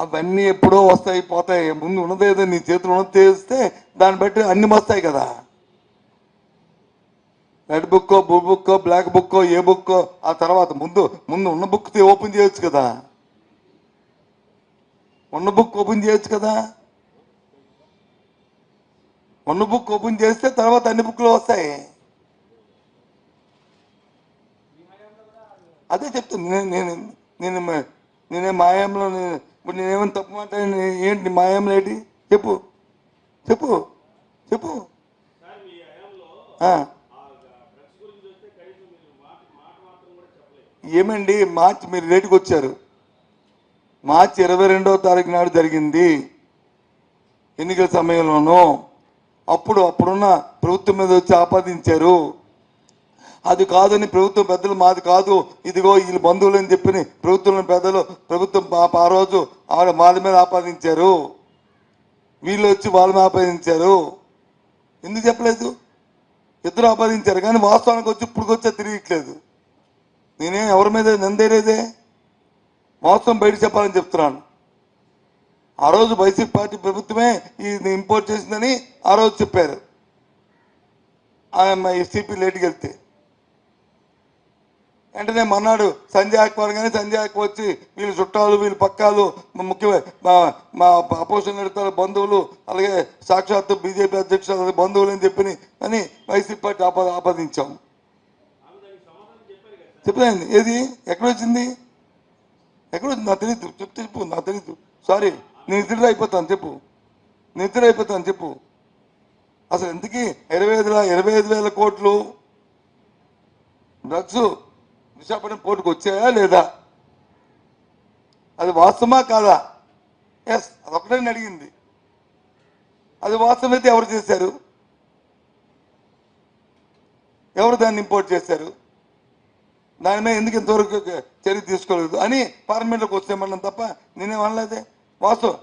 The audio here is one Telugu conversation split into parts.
అవన్నీ ఎప్పుడో వస్తాయి పోతాయి. ముందు ఉన్నదేదో నీ చేతులు ఉన్నది తెలిస్తే దాన్ని బట్టి అన్ని వస్తాయి కదా. రెడ్ బుక్కో, బ్లూ బుక్కో, బ్లాక్ బుక్కో, ఏ బుక్కో ఆ తర్వాత ముందు ఉన్న బుక్ ఓపెన్ చేయొచ్చు కదా. ఉన్న బుక్ ఓపెన్ చేయొచ్చు కదా. ఉన్న బుక్ ఓపెన్ చేస్తే తర్వాత అన్ని బుక్లు వస్తాయి. అదే చెప్తాను నేనే మాయంలో ఇప్పుడు నేనేమైనా తప్పు మాట్లాడి ఏంటి మాయంలో ఏంటి చెప్పు చెప్పు చెప్పు. ఏమండి మార్చి మీరు రేటుకి వచ్చారు. మార్చి 22వ తారీఖు నాడు జరిగింది ఎన్నికల సమయంలోనూ. అప్పుడున్న ప్రభుత్వం మీద వచ్చి ఆపాదించారు. అది కాదని ప్రభుత్వం పెద్దలు మాది కాదు ఇదిగో వీళ్ళు బంధువులు అని చెప్పి ప్రభుత్వం ఆ రోజు వాళ్ళ మీద ఆపాదించారు. వీళ్ళు వచ్చి వాళ్ళ మీద ఆపాదించారు. ఎందుకు చెప్పలేదు? ఇద్దరు ఆపాదించారు కానీ వాస్తవానికి వచ్చి ఇప్పుడుకొచ్చా తిరిగిట్లేదు. నేనేం ఎవరి మీద నిందేలేదే, వాస్తవం బయట చెప్పాలని చెప్తున్నాను. ఆ రోజు వైసీపీ పార్టీ ప్రభుత్వమే ఇది ఇంపోర్ట్ చేసిందని ఆ రోజు చెప్పారు. ఈ సిపి లేటుకి వెళ్తే వెంటనే మన్నాడు సంజయ్ అక్బర్ కానీ సంజయ్ అక్బర్ వచ్చి వీళ్ళు చుట్టాలు వీళ్ళు పక్కాలు ముఖ్యమైన మా అపోజిషన్ నేతల బంధువులు అలాగే సాక్షాత్తు బీజేపీ అధ్యక్షులు బంధువులు అని చెప్పి అని వైసీపీ పార్టీ ఆపాదించాం. చెప్పలేదు. ఏది ఎక్కడొచ్చింది? ఎక్కడొచ్చింది నాకు తెలియదు. చెప్పు నాకు తెలీదు. సారీ, నేను ఇద్దరు అయిపోతాను చెప్పు. అసలు ఎందుకు 25,000 కోట్లు డ్రగ్స్ విశాఖపట్నం పోర్టుకు వచ్చాయా లేదా? అది వాస్తవమా కాదా? ఎస్, అదొక్కటే అడిగింది. అది వాస్తవమైతే ఎవరు చేశారు? ఎవరు దాన్ని ఇంపోర్ట్ చేశారు? దాని మీద ఎందుకు ఇంతవరకు చర్య తీసుకోలేదు అని పార్లమెంట్లోకి వచ్చేయమన్నాం తప్ప నేనేం అనలేదే. వాస్తవం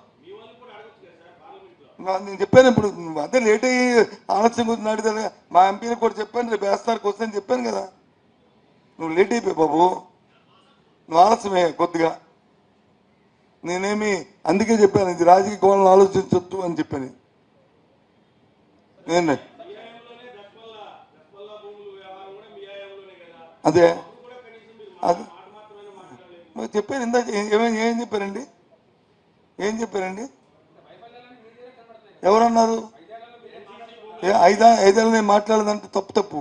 నేను చెప్పాను. ఇప్పుడు అదే లేట్ అయ్యి ఆలస్యం గురించి అడిగితే మా ఎంపీలకు కూడా చెప్పాను, రేపు వేస్తానికి వస్తాయని చెప్పాను కదా. నువ్వు లేట్ అయిపోయి బాబు, నువ్వు ఆలస్యమే కొద్దిగా. నేనేమి అందుకే చెప్పాను ఇది రాజకీయ కోణంలో ఆలోచించొద్దు అని చెప్పాను. నేను అదే చెప్పాను ఇందాక. ఏం చెప్పారండి? ఎవరన్నారు? ఐదేళ్ళు నేను మాట్లాడదంటే తప్పు.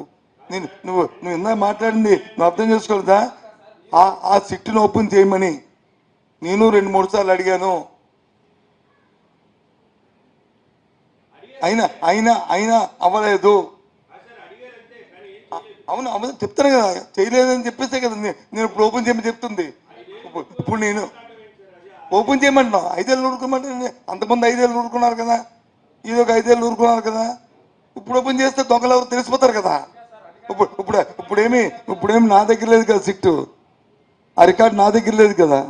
నువ్వు ఇందాక మాట్లాడింది నువ్వు అర్థం చేసుకోలేదా? ఆ సిట్టును ఓపెన్ చేయమని నేను 2-3 సార్లు అడిగాను. అయినా అవ్వలేదు. అవును చెప్తాను కదా, చేయలేదని చెప్పేస్తే కదా నేను ఇప్పుడు ఓపెన్ చేయమని చెప్తుంది. ఇప్పుడు నేను ఓపెన్ చేయమంటున్నావు. 5 ఏళ్ళు ఊరుకోమంటే అంతమంది 5 ఏళ్ళు ఊరుకున్నారు కదా, ఇది ఒక 5 ఏళ్ళు ఊరుకున్నారు కదా. ఇప్పుడు ఓపెన్ చేస్తే దొంగలు ఎవరు తెలిసిపోతారు కదా. ఇప్పుడేమి నా దగ్గర లేదు కదా సిట్టు, ఆ రికార్డు నా దగ్గర లేదు కదా.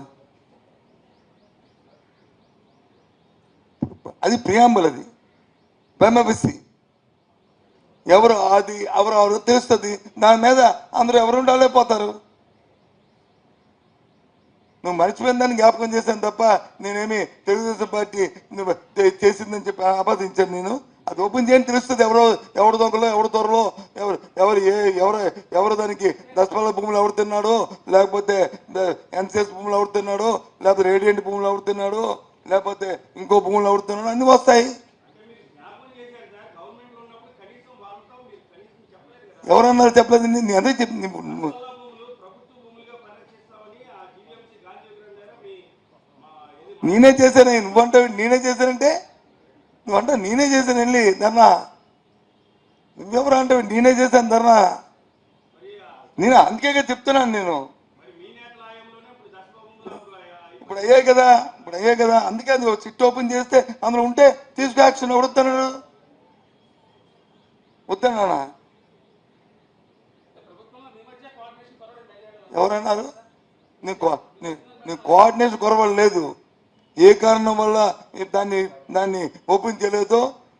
అది ప్రియాంబుల్, అది బెమబిసి ఎవరు తెలుస్తుంది. దాని మీద అందరూ ఎవరు ఉండాలేపోతారు. నువ్వు మర్చిపోయిన దాన్ని జ్ఞాపకం చేశాను తప్ప నేనేమి తెలుగుదేశం పార్టీ చేసిందని చెప్పి ఆపాదించాను. నేను అది ఓపెన్ చేయని తెలుస్తుంది. ఎవరు దొంగలో, ఎవరు దొరలో, ఎవరు దానికి దశపల్ల భూములు ఎవరు తిన్నాడో, లేకపోతే ఎన్సిఎస్ భూములు ఎవరు తిన్నాడో, లేకపోతే రేడియంట్ భూములు ఎవరు తిన్నాడో, లేకపోతే ఇంకో భూములు ఎవరు తిన్నాడో అన్ని వస్తాయి. ఎవరన్నారు చెప్పలేదు? నేను అదే నేనే చేశాను. నువ్వంటే నేనే చేశానంటే నువ్వంటే నేనే చేశాను వెళ్ళి ధర్నా. నువ్వెవరు అంటే నేనే చేశాను ధర్నా. నేను అందుకే చెప్తున్నాను. నేను ఇప్పుడు అయ్యాయి కదా అందుకే అది సిట్ ఓపెన్ చేస్తే అందులో ఉంటే తీసుకో యాక్షన్. వద్దన్నానా? ఎవరన్నారు? నేను కోఆర్డినేషన్ కొరవలేదు. ఏ కారణం వల్ల దాన్ని ఓపెన్ చేయలేదో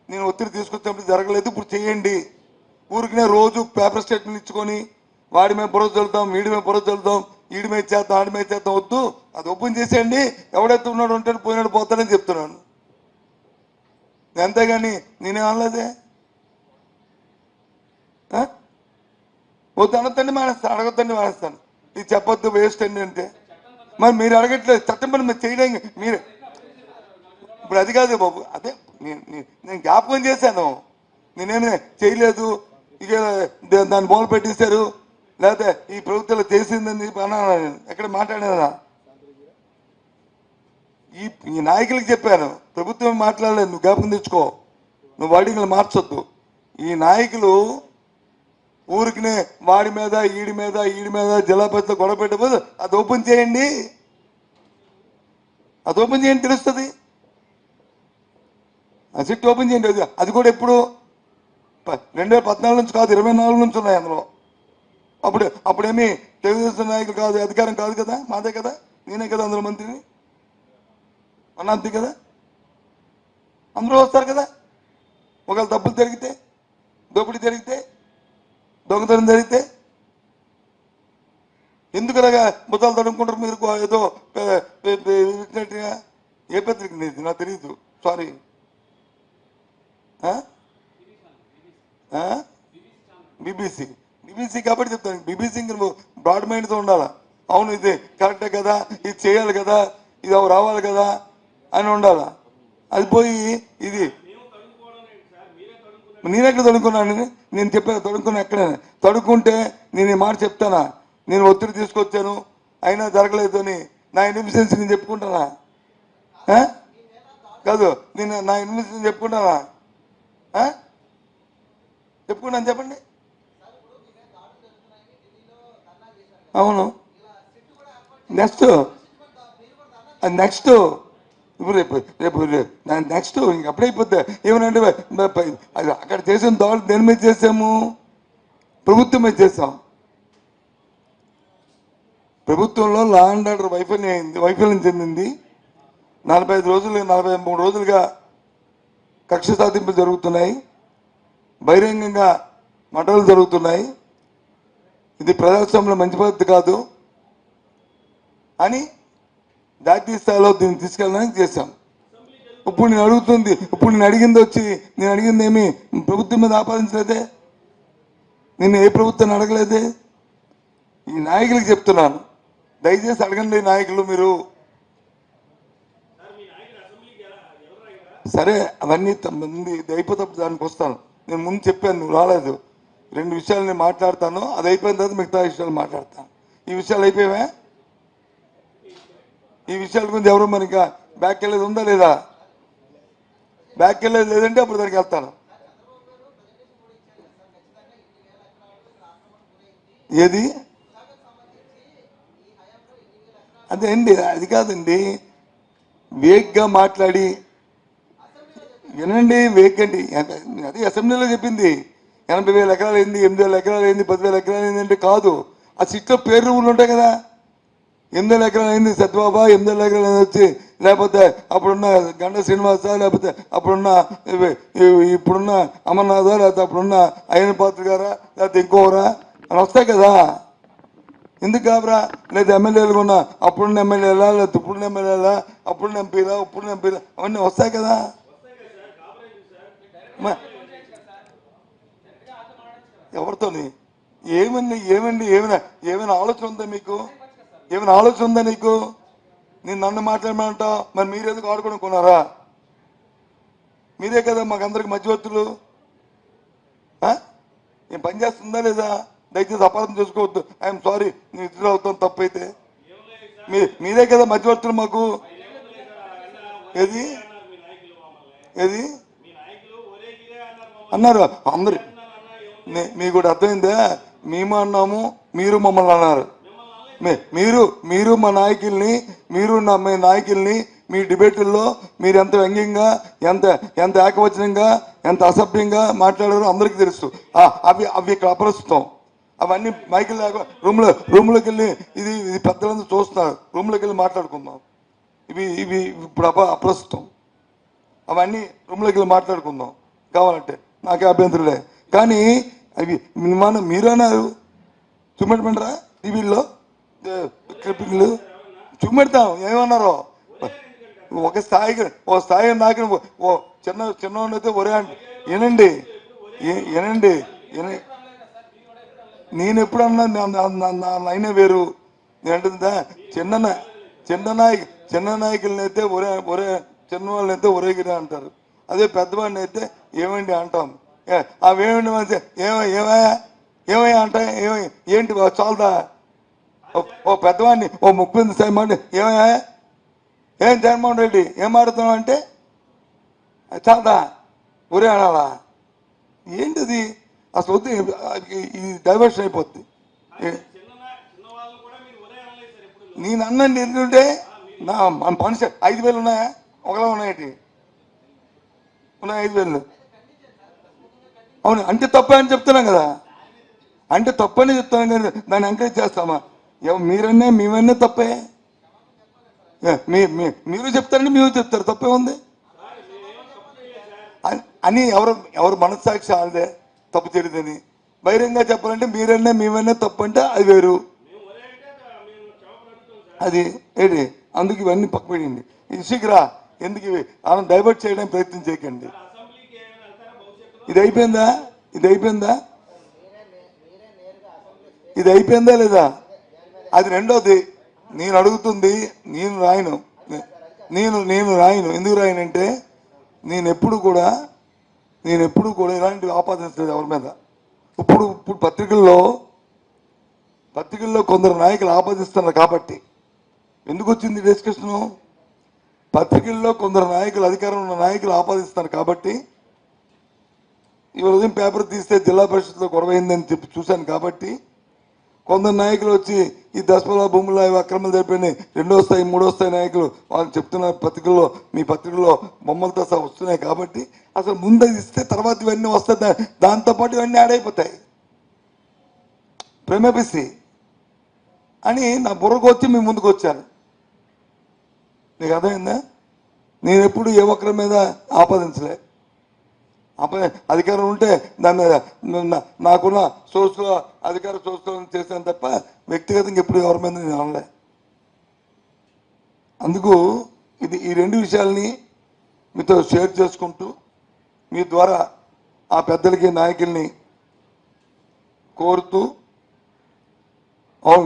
నేను ఒత్తిడి తీసుకొచ్చినప్పుడు జరగలేదు. ఇప్పుడు చేయండి. ఊరికినే రోజు పేపర్ స్టేట్మెంట్ ఇచ్చుకొని వాడి మీద బురద చల్లుతాం, వీడి మీద బురద చల్లుతాం, ఈడి మీద చేద్దాం ఆడి మీద చేద్దాం వద్దు, అది ఓపెన్ చేసేయండి, ఎవడైతే ఉన్నాడు ఉంటాడు పోయినాడు పోతాడని చెప్తున్నాను. అంతేగాని నేనేం అనలేదే. వద్దు అనొద్దండి మానేస్తాను, అడగొద్దండి మానేస్తాను, ఇది చెప్పొద్దు వేస్ట్ అండి అంటే. మరి మీరు అడగట్లేదు, చట్టం పని మీరు చేయడం మీరు. ఇప్పుడు అది కాదు బాబు, అదే నేను జ్ఞాపకం చేశాను, నేనేమి చేయలేదు, ఇక దాన్ని బోల్ పెట్టేశారు, లేకపోతే ఈ ప్రభుత్వంలో చేసిందని అన్నాను, ఎక్కడ మాట్లాడేదా? ఈ నాయకులకి చెప్పాను, ప్రభుత్వం మాట్లాడలేదు, నువ్వు జ్ఞాపకం తెచ్చుకో, నువ్వు వాడిని మార్చొద్దు. ఈ నాయకులు ఊరికినే వాడి మీద ఈడి మీద జిల్లా పరిషత్ గొడవ పెట్టబోదు, అది ఓపెన్ చేయండి, అది ఓపెన్ చేయండి తెలుస్తుంది. ఆ సిట్ ఓపెన్ చేయండి. అది కూడా ఎప్పుడు 2014 నుంచి కాదు, 24 నుంచి ఉన్నాయి అందులో. అప్పుడేమి తెలుగుదేశం నాయకులు కాదు, అధికారం కాదు కదా, మాదే కదా, నేనే కదా అందులో మంత్రిని, అన్నంతే కదా, అందరూ వస్తారు కదా. ఒకవేళ తప్పులు జరిగితే, దోపిడీ జరిగితే, దొంగతనం జరిగితే ఎందుకలాగా ముద్దాలు తడుముకుంటారు మీరు? ఏదో ఏ పత్రిక నీది నాకు తెలియదు, సారీ. బీబీసీ కాబట్టి చెప్తాను, బీబీసీ నువ్వు బ్రాడ్ మైండ్తో ఉండాలా. అవును ఇది కరెక్టే కదా, ఇది చేయాలి కదా, ఇది రావాలి కదా అని ఉండాలా. అది పోయి ఇది నేనెక్కడ తడుకున్నాను? నేను చెప్పాను తడుకున్నా, ఎక్కడైనా తడుకుంటే నేను ఈ మాట చెప్తానా? నేను ఒత్తిడి తీసుకొచ్చాను అయినా జరగలేదు అని నా ఇన్ఫ్లుయెన్స్ నేను చెప్పుకుంటానా? కాదు, నేను నా ఇన్ఫ్లుయెన్స్ చెప్పుకుంటానా? చెప్పుకున్నాను, చెప్పండి. అవును, నెక్స్ట్ ఇప్పుడు రేపు నెక్స్ట్ ఇంక అప్పుడైపోద్ది. ఏమనంటే అక్కడ చేసిన దాడులు దేని మీద చేసాము? ప్రభుత్వం మీద చేసాం. ప్రభుత్వంలో లా అండ్ ఆర్డర్ వైఫల్యం చెందింది. 45 రోజులు 43 రోజులుగా కక్ష సాధింపులు జరుగుతున్నాయి, బహిరంగంగా మటలు జరుగుతున్నాయి, ఇది ప్రజాస్వామ్యంలో మంచి పద్ధతి కాదు అని జాతీయ స్థాయిలో దీన్ని తీసుకెళ్ళడానికి చేశాం. ఇప్పుడు నేను అడిగింది ఏమి ప్రభుత్వం మీద ఆపాదించలేదే, నేను ఏ ప్రభుత్వాన్ని అడగలేదే. ఈ నాయకులకు చెప్తున్నాను, దయచేసి అడగండి నాయకులు మీరు. సరే అవన్నీ అయిపోతే దానికి వస్తాను. నేను ముందు చెప్పాను, నువ్వు రాలేదు. 2 విషయాలు నేను మాట్లాడతాను, అది అయిపోయిన తర్వాత మిగతా విషయాలు మాట్లాడతాను. ఈ విషయాలు అయిపోయావా? ఈ విషయాల గురించి ఎవరు మరి ఇంకా బ్యాక్ వెళ్ళేది ఉందా లేదా? బ్యాక్ వెళ్ళేది లేదంటే అప్పుడు దానికి వెళ్తాను. ఏది? అదే అండి, అది కాదండి, వేగ్గా మాట్లాడి వినండి, వేగ్గండి. అది అసెంబ్లీలో చెప్పింది 80,000 ఎకరాలు అయింది, 8,000 ఎకరాలు అయింది, 10,000 ఎకరాలు అయింది అంటే కాదు. ఆ సిట్లో పేరు రూములు ఉంటాయి కదా, 8,000 ఎకరాలు అయింది సత్యబాబా, 8,000 ఎకరాలు వచ్చి, లేకపోతే అప్పుడున్న గండ శ్రీనివాస, లేకపోతే ఇప్పుడున్న అమర్నాథ, లేకపోతే అప్పుడున్న అయ్యన పాత్ర గారా, లేకపోతే ఇంకోరా అని వస్తాయి కదా. ఎందుకు కాబరా? లేదా ఎమ్మెల్యేలు ఉన్నా అప్పుడున్న ఎమ్మెల్యేలా, లేకపోతే ఇప్పుడున్న ఎమ్మెల్యేలా, అప్పుడున్న ఎంపీలా, అవన్నీ వస్తాయి కదా. ఎవరితోని ఏమైనా ఆలోచన ఉందా మీకు? ఏమైనా ఆలోచన ఉందా నీకు? నేను నన్ను మాట్లాడమంటావు, మరి మీరెందుకు ఆడుకోనుకున్నారా? మీరే కదా మాకందరికి మధ్యవర్తులు. ఏం పని చేస్తుందా లేదా? దయచేసి అపార్థం చేసుకోవద్దు, ఐఎమ్ సారీ, నేను ఇద్దరు అవుతాను తప్పైతే. మీరే కదా మధ్యవర్తులు మాకు. ఏది అన్నారు అందరు? మీకు కూడా అర్థమైందా? మేము అన్నాము, మీరు మమ్మల్ని అన్నారు. మీరు మా నాయకుల్ని మీ డిబేటుల్లో మీరు ఎంత వ్యంగ్యంగా, ఎంత ఏకవచనంగా, ఎంత అసభ్యంగా మాట్లాడారో అందరికీ తెలుసు. అవి ఇక్కడ అప్రస్తుతం. అవన్నీ మైకిల్ రూమ్లోకి వెళ్ళి ఇది పెద్దలందరూ చూస్తున్నారు, రూమ్లోకి వెళ్ళి మాట్లాడుకుందాం. ఇవి ఇప్పుడు అప్రస్తుతం. అవన్నీ రూమ్లోకి వెళ్ళి మాట్లాడుకుందాం కావాలంటే, నాకే అభ్యంతరులే. కానీ అవి మీరు అన్నారు చూపెట్టమంటారా టీవీల్లో? క్లిప్పింగ్లు చూపెడతాం ఏమన్నారో. ఒక స్థాయి నాకు ఓ చిన్నవాడిని అయితే ఒరే అంటే వినండి. నేను ఎప్పుడు అన్నా నా లైనే వేరు. నేను అంటుందా చిన్న నాయకులని అయితే ఒరే చిన్న వాళ్ళని అయితే ఒరేగిరా అంటారు. అదే పెద్దవాడిని అయితే ఏమండి అంటాం. అవేమండి మంచి ఏమయ్యా అంటా ఏంటి చాలదా? ఓ పెద్దవాడిని ఓ 30 స్థాయి మాట ఏమయ్యా ఏం జగన్మోహన్ రెడ్డి ఏం మాడుతున్నావు అంటే చాలదా ఒరే అనాలా? ఏంటిది అసలు వద్దు. ఇది డైవర్షన్ అయిపోద్ది. నేను అన్నండి ఎందుకంటే నా మన పని 5,000 ఉన్నాయా? ఒకలా ఉన్నాయటి ఉన్నాయి 5,000. అవును అంటే తప్పే అని చెప్తున్నాం కదా. అంటే తప్పని చెప్తాను కదా, దాన్ని ఎంకరేజ్ చేస్తామా? మేమన్నా తప్పే. మీరు చెప్తారండి మేము చెప్తారు తప్పే ఉంది అని ఎవరు మనస్సాక్షి ఆడదే తప్పు తెలియదని బహిరంగంగా చెప్పాలంటే మీరన్నా మేమన్నా తప్పు అంటే అది వేరు. అది ఏంటి అందుకు ఇవన్నీ పక్కపెట్టండి. ఇది శీఘ్ర ఎందుకు మనం డైవర్ట్ చేయడానికి ప్రయత్నం చేయకండి. ఇది అయిపోయిందా లేదా? అది రెండోది. నేను అడుగుతుంది నేను రాయను. ఎందుకు రాయనంటే నేను ఎప్పుడు కూడా ఇలాంటి ఆపాదించలేదు ఎవరి మీద. ఇప్పుడు పత్రికల్లో కొందరు నాయకులు ఆపాదిస్తున్నారు కాబట్టి ఎందుకు వచ్చింది డిస్కషను? పత్రికల్లో కొందరు నాయకులు అధికారం ఉన్న నాయకులు ఆపాదిస్తున్నారు కాబట్టి ఈ ఉదయం పేపర్ తీస్తే జిల్లా పరిషత్లో గొడవైందని చెప్పి చూశాను కాబట్టి కొందరు నాయకులు వచ్చి ఈ దశపల భూముల్లో అక్రమాలు జరిపినాయి 2వ స్థాయి 3వ స్థాయి నాయకులు వాళ్ళు చెప్తున్న పత్రికల్లో మీ పత్రికల్లో బొమ్మలతో సహా వస్తున్నాయి కాబట్టి అసలు ముందు ఇస్తే తర్వాత ఇవన్నీ వస్తాయి. దాంతోపాటు ఇవన్నీ యాడ్ అయిపోతాయి ప్రేమపిసి అని నా బుర్రకు వచ్చి మీ ముందుకు వచ్చాను. నీకు అర్థమైందా? నేను ఎప్పుడు ఏ ఒక్కరి మీద ఆపాదించలే. అధికారం ఉంటే దాని మీద నాకున్న సోర్స్లో అధికార సోర్స్లో చేశాను తప్ప వ్యక్తిగతంగా ఎప్పుడు ఎవరి మీద నేను అనలే. అందుకు ఈ 2 విషయాల్ని మీతో షేర్ చేసుకుంటూ మీ ద్వారా ఆ పెద్దలకి నాయకుల్ని కోరుతూ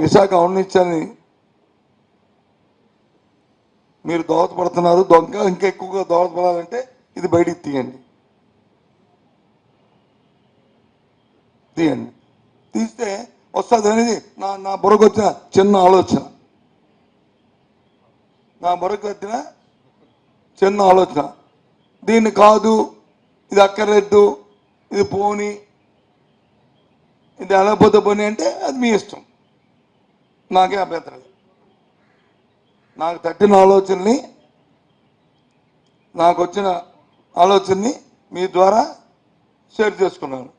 విశాఖ ఔన్నిత్యాన్ని మీరు దోహదపడుతున్నారు. ఇంకా ఎక్కువగా దోహదపడాలంటే ఇది బయటికి తీయండి. తీస్తే వస్తుంది అనేది నా బుర్రకు వచ్చిన చిన్న ఆలోచన. దీన్ని కాదు ఇది అక్కర్లేదు ఇది పోని ఇది ఎలా పోని అంటే అది మీ ఇష్టం. నాకే అభ్యంతరం. నాకు తట్టిన ఆలోచనని నాకు వచ్చిన ఆలోచనని మీ ద్వారా షేర్ చేసుకున్నాను.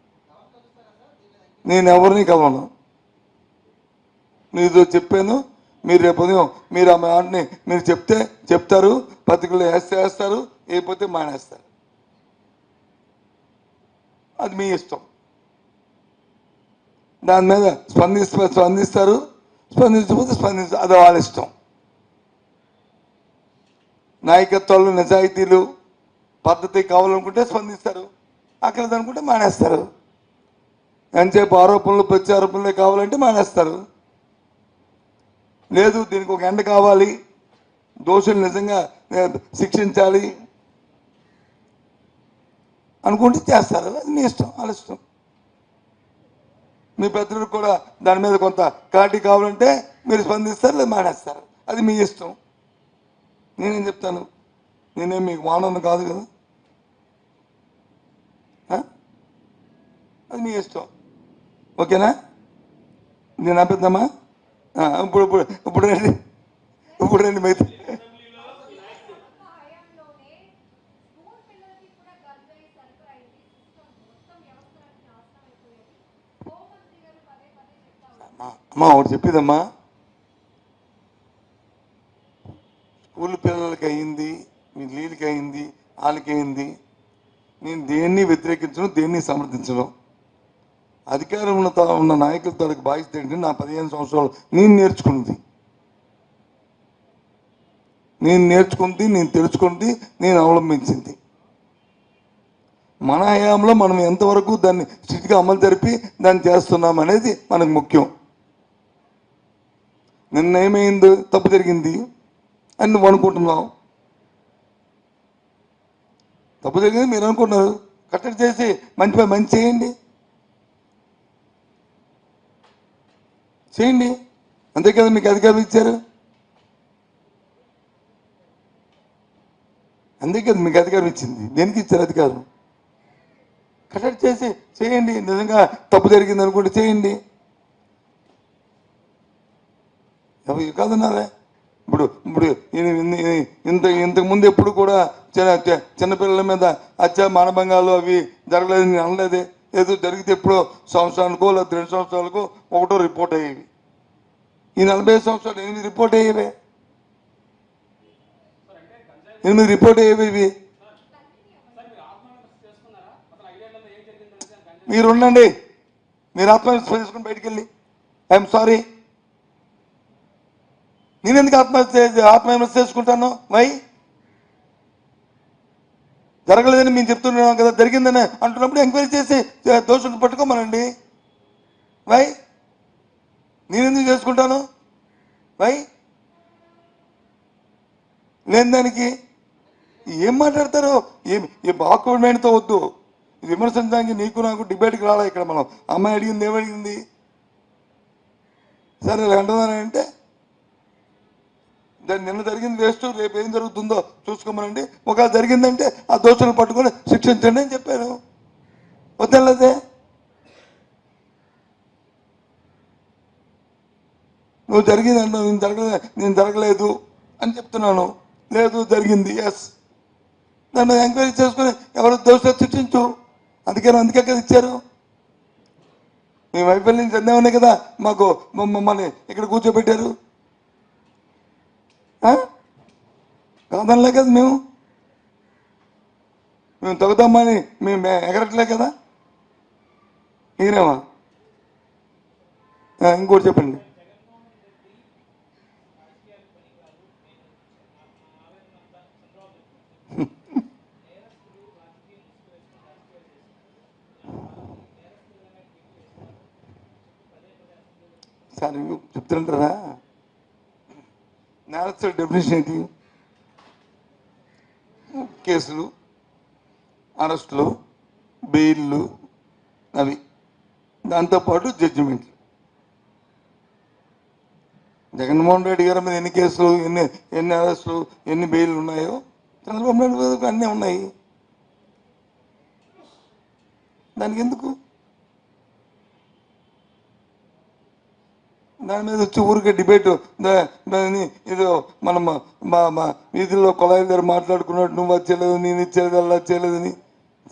నేను ఎవరిని కలవను. మీతో చెప్పాను. మీరు రేపు మీరు ఆ మాటని మీరు చెప్తారు పత్రికలు వేస్తారు లేకపోతే మానేస్తారు. అది మీ ఇష్టం. దాని మీద స్పందిస్తారు స్పందించకపోతే అది వాళ్ళ ఇష్టం. నాయకత్వాలు నిజాయితీలు పద్ధతి కావాలనుకుంటే స్పందిస్తారు, అక్కర్లేదనుకుంటే మానేస్తారు. ఎంతసేపు ఆరోపణలు ప్రత్యారోపణలే కావాలంటే మానేస్తారు. లేదు దీనికి ఒక ఎండ కావాలి, దోషులు నిజంగా శిక్షించాలి అనుకుంటే చేస్తారు. అది మీ ఇష్టం, వాళ్ళ ఇష్టం. మీ పెద్దలకు కూడా దాని మీద కొంత క్లారిటీ కావాలంటే మీరు స్పందిస్తారు లేదా మానేస్తారు. అది మీ ఇష్టం. నేనేం చెప్తాను? నేనేం మీకు వానను కాదు కదా. అది మీ ఇష్టం. ఓకేనా? నేను ఆపేద్దామా? ఇప్పుడు రండి మిగతా అమ్మా ఒకటి చెప్పేదమ్మా. స్కూల్ పిల్లలకి అయింది, మీ లీలకి అయింది, వాళ్ళకి అయింది. నేను దేన్ని వ్యతిరేకించను, దేన్ని సమర్థించను. అధికారంలో ఉన్న నాయకుల తాలూకు బాధ్యత ఏంటంటే నా 15 సంవత్సరాలు నేను నేర్చుకున్నది నేను నేర్చుకుంది, నేను తెలుసుకుంది, నేను అవలంబించింది. మన హయాంలో మనం ఎంతవరకు దాన్ని స్థితిగా అమలు జరిపి దాన్ని చేస్తున్నాం అనేది మనకు ముఖ్యం. నిన్న ఏమైంది, తప్పు జరిగింది అని నువ్వు అనుకుంటున్నావు. తప్పు జరిగింది మీరు అనుకుంటున్నారు, కట్టడి చేసి మంచి చేయండి చేయండి అంతే కదా మీకు అధికారం ఇచ్చారు. అంతే కదా మీకు అధికారం ఇచ్చింది. దేనికి ఇచ్చారు అధికారం? కట్టడి చేసి చేయండి. నిజంగా తప్పు జరిగింది అనుకుంటే చేయండి. ఎవరు కాదన్నారా? ఇప్పుడు ఇప్పుడు ఇంతకుముందు ఎప్పుడు కూడా చిన్నపిల్లల మీద హత్య మానభంగాలు అవి జరగలేదని నేను అనలేదే. ఏదో జరిగితే ఎప్పుడో సంవత్సరానికో లేదా 2 సంవత్సరాలకో ఒకటో రిపోర్ట్ అయ్యేవి. ఈ 45 సంవత్సరాలు 8 రిపోర్ట్ అయ్యేవే. 8 రిపోర్ట్ అయ్యేవి ఇవి. మీరు ఉండండి, మీరు ఆత్మహత్య చేసుకుని బయటికి వెళ్ళి ఐఎమ్ సారీ. నేను ఎందుకు ఆత్మవిమర్శ చేసుకుంటాను? వై? జరగలేదని మేము చెప్తున్నాం కదా, జరిగిందని అంటున్నప్పుడు ఎంక్వైరీ చేసి దోషులను పట్టుకోమనండి. వై? నేను ఎందుకు చేసుకుంటాను? వై? లేని దానికి ఏం మాట్లాడతారో ఏ బాక్వర్డ్మెంట్తో వద్దు. విమర్శించడానికి నీకు నాకు డిబేట్కి రాలా ఇక్కడ. మనం అమ్మాయి అడిగింది ఏమడిగింది? సరే అంటున్నానంటే నిన్న జరిగింది వేస్ట్, రేపు ఏం జరుగుతుందో చూసుకోమనండి. ఒకవేళ జరిగిందంటే ఆ దోషులను పట్టుకొని శిక్షించండి అని చెప్పాను. వద్దలేదే. నువ్వు జరిగింది అంటావు, నేను జరగలేదు అని చెప్తున్నాను. లేదు జరిగింది, ఎస్. దాన్ని ఎంక్వైరీ చేసుకుని ఎవరు దోషులు శిక్షించు. అందుకే కదా ఇచ్చారు. మీ వైఫల్యం చెందామనే కదా మాకు మమ్మల్ని ఇక్కడ కూర్చోబెట్టారు. కాదనలే కదా మేము తగ్గుతామని మేము ఎగరట్లే కదా. ఎగిరామా? ఇంకోటి చెప్పండి. సార్ చెప్తుంటారా? నేరస్తుల డెఫినేషన్ ఏంటి? కేసులు, అరెస్టులు, బెయిల్లు, అవి దాంతోపాటు జడ్జిమెంట్లు. జగన్మోహన్ రెడ్డి గారి మీద ఎన్ని కేసులు, ఎన్ని అరెస్టులు, ఎన్ని బెయిల్లు ఉన్నాయో చంద్రబాబు నాయుడు మీద అన్నీ ఉన్నాయి. దానికి ఎందుకు? దాని మీద వచ్చి ఊరికే డిబేట్ ఏదో మనం మా వీధుల్లో కొలాయి దగ్గర మాట్లాడుకున్నట్టు నువ్వు వచ్చేలేదు, నేను ఇచ్చేది అలా చేయలేదని.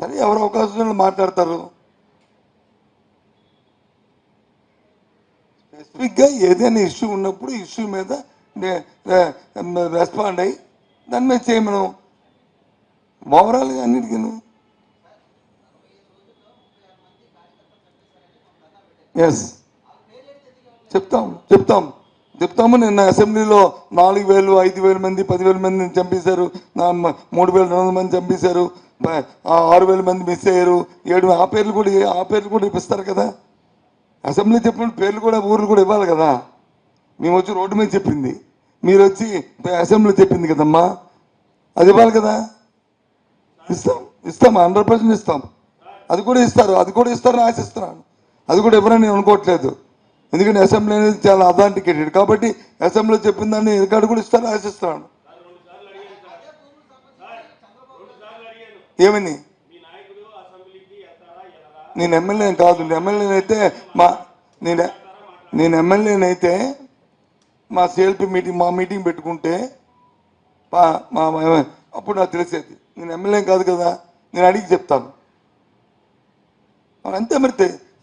సరే, ఎవరు అవకాశం మాట్లాడతారు. స్పెసిఫిక్గా ఏదైనా ఇష్యూ ఉన్నప్పుడు ఇష్యూ మీద రెస్పాండ్ అయ్యి దాని మీద చేయమను. ఓవరాల్గా అన్నిటికీ ఎస్ చెప్తాము. నిన్న అసెంబ్లీలో 4,000, 5,000 మంది, 10,000 మందిని చంపేశారు, 3,200 మంది చంపేశారు, 6,000 మంది మిస్ అయ్యారు, 7 ఆ పేర్లు కూడా ఇప్పిస్తారు కదా. అసెంబ్లీ చెప్పిన పేర్లు కూడా ఊర్లు కూడా ఇవ్వాలి కదా. మేము వచ్చి రోడ్డు మీద చెప్పింది, మీరు వచ్చి అసెంబ్లీ చెప్పింది కదమ్మా, అది ఇవ్వాలి కదా. ఇస్తాం 100% ఇస్తాం. అది కూడా ఇస్తారని ఆశిస్తున్నాను. అది కూడా ఇవ్వరని నేను అనుకోవట్లేదు. ఎందుకంటే అసెంబ్లీ అనేది చాలా అథాంటికేటెడ్ కాబట్టి అసెంబ్లీలో చెప్పిన దాన్ని రికార్డు కూడా ఇస్తారని ఆశిస్తున్నాను. ఏమని? నేను ఎమ్మెల్యే కాదు. ఎమ్మెల్యేనైతే నేను ఎమ్మెల్యేనైతే మా సిఎల్పి మీటింగ్ మీటింగ్ పెట్టుకుంటే అప్పుడు నాకు తెలిసేది. నేను ఎమ్మెల్యే కాదు కదా, నేను అడిగి చెప్తాను. అంతే, మరి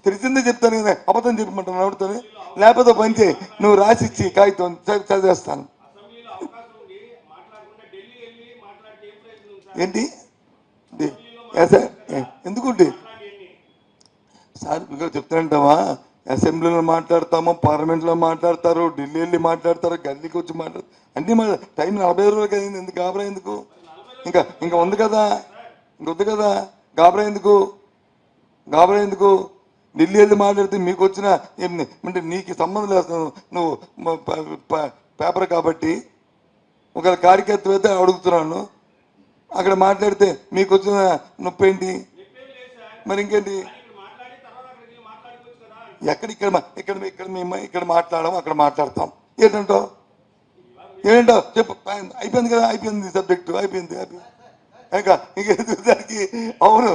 తెలిసిందే చెప్తాను కదా. అబద్ధం చెప్పమంటాను అడుగుతాను. లేకపోతే పంచే నువ్వు రాసిచ్చి కాగితం చదివేస్తాను. ఏంటి ఎందుకుంటే సార్ మీకు చెప్తానంటావా? అసెంబ్లీలో మాట్లాడతాము, పార్లమెంట్లో మాట్లాడతారు, ఢిల్లీ వెళ్ళి మాట్లాడతారు, గల్లీకి వచ్చి మాట్లాడతారు. అన్నీ టైం 40 రోజులకి అయింది. ఎందుకు గాబరా ఎందుకు? ఇంకా ఇంకా ఉంది కదా, ఇంకొద్దు కదా గాబరా ఎందుకు? గాబరా ఎందుకు? ఢిల్లీ వెళ్ళి మాట్లాడితే మీకు వచ్చిన అంటే నీకు సంబంధం లేదు, నువ్వు పేపర్ కాబట్టి ఒక కార్యకర్త అయితే అడుగుతున్నాను. అక్కడ మాట్లాడితే మీకు వచ్చిన నొప్పి ఏంటి? మరి ఇంకేంటి? ఇక్కడ మాట్లాడము, అక్కడ మాట్లాడతాం. ఏంటంటావు? చెప్పు. అయిపోయింది కదా, అయిపోయింది సబ్జెక్టు, అయిపోయింది. ఇంకా ఇంకెందుకు దానికి? అవును.